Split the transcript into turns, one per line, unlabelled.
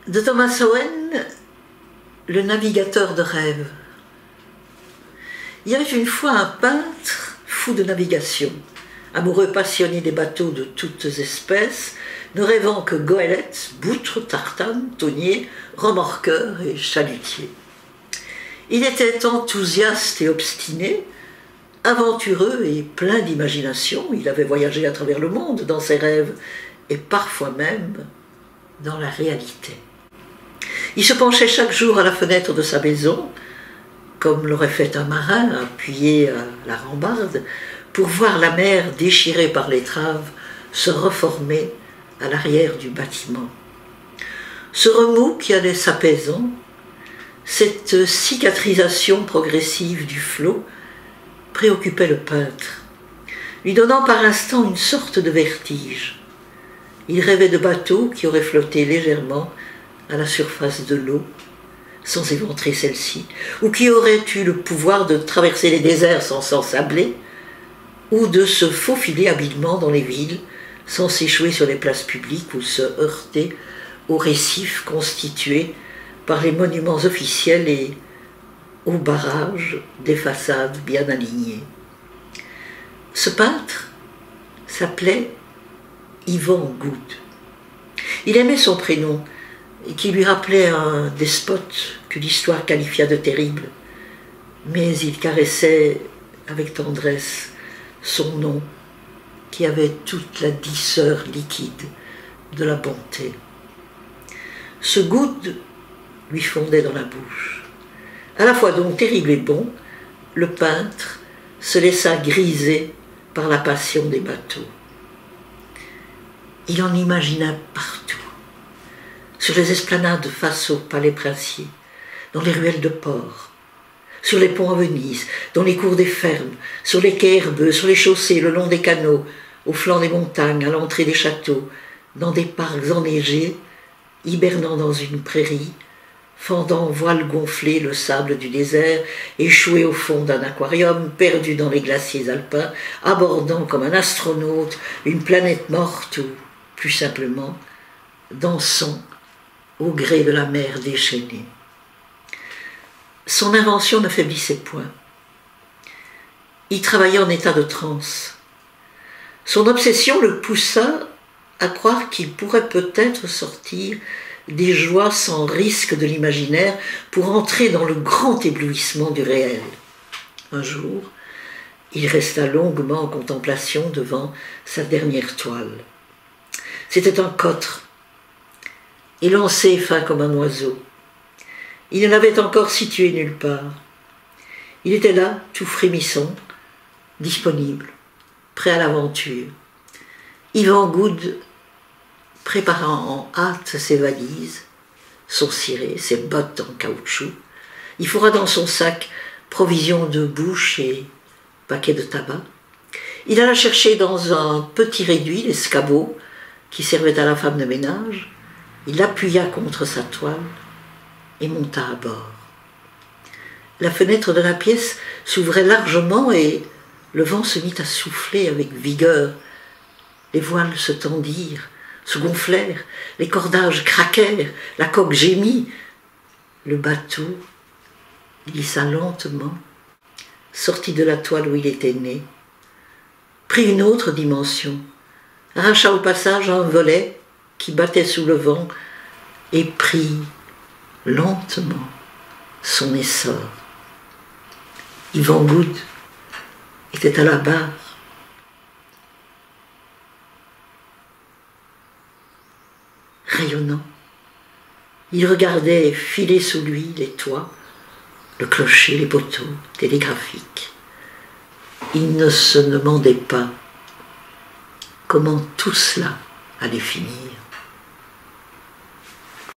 De Thomas Owen, le navigateur de rêve. Il y avait une fois un peintre fou de navigation, amoureux passionné des bateaux de toutes espèces, ne rêvant que goélettes, boutres, tartanes, tonniers, remorqueurs et chalutiers. Il était enthousiaste et obstiné, aventureux et plein d'imagination. Il avait voyagé à travers le monde dans ses rêves et parfois même dans la réalité. Il se penchait chaque jour à la fenêtre de sa maison, comme l'aurait fait un marin appuyé à la rambarde, pour voir la mer déchirée par l'étrave se reformer à l'arrière du bâtiment. Ce remous qui allait s'apaisant, cette cicatrisation progressive du flot, préoccupait le peintre, lui donnant par instant une sorte de vertige. Il rêvait de bateaux qui auraient flotté légèrement à la surface de l'eau, sans éventrer celle-ci, ou qui auraient eu le pouvoir de traverser les déserts sans s'ensabler, ou de se faufiler habilement dans les villes, sans s'échouer sur les places publiques ou se heurter aux récifs constitués par les monuments officiels et aux barrages des façades bien alignées. Ce peintre s'appelait Ivan Goud. Il aimait son prénom, qui lui rappelait un despote que l'histoire qualifia de terrible, mais il caressait avec tendresse son nom qui avait toute la douceur liquide de la bonté. Ce Goud lui fondait dans la bouche. À la fois donc terrible et bon, le peintre se laissa griser par la passion des bateaux. Il en imagina partout, sur les esplanades face au palais princier, dans les ruelles de port, sur les ponts à Venise, dans les cours des fermes, sur les quais herbeux, sur les chaussées, le long des canaux, au flanc des montagnes, à l'entrée des châteaux, dans des parcs enneigés, hibernant dans une prairie, fendant voile gonflé le sable du désert, échoué au fond d'un aquarium, perdu dans les glaciers alpins, abordant comme un astronaute une planète morte ou, plus simplement, dansant au gré de la mer déchaînée. Son invention ne faiblissait point. Il travaillait en état de transe. Son obsession le poussa à croire qu'il pourrait peut-être sortir des joies sans risque de l'imaginaire pour entrer dans le grand éblouissement du réel. Un jour, il resta longuement en contemplation devant sa dernière toile. C'était un cotre, élancé fin comme un oiseau. Il ne l'avait encore situé nulle part. Il était là, tout frémissant, disponible, prêt à l'aventure. Ivan Goud préparant en hâte ses valises, son ciré, ses bottes en caoutchouc, il fourra dans son sac provisions de bouche et paquets de tabac. Il alla chercher dans un petit réduit l'escabeau qui servait à la femme de ménage. Il l'appuya contre sa toile et monta à bord. La fenêtre de la pièce s'ouvrait largement et le vent se mit à souffler avec vigueur. Les voiles se tendirent, se gonflèrent, les cordages craquèrent, la coque gémit. Le bateau glissa lentement, sortit de la toile où il était né, prit une autre dimension, arracha au passage un volet qui battait sous le vent et prit lentement son essor. Ivan Goud était à la barre. Rayonnant, il regardait filer sous lui les toits, le clocher, les poteaux télégraphiques. Il ne se demandait pas comment tout cela allait finir.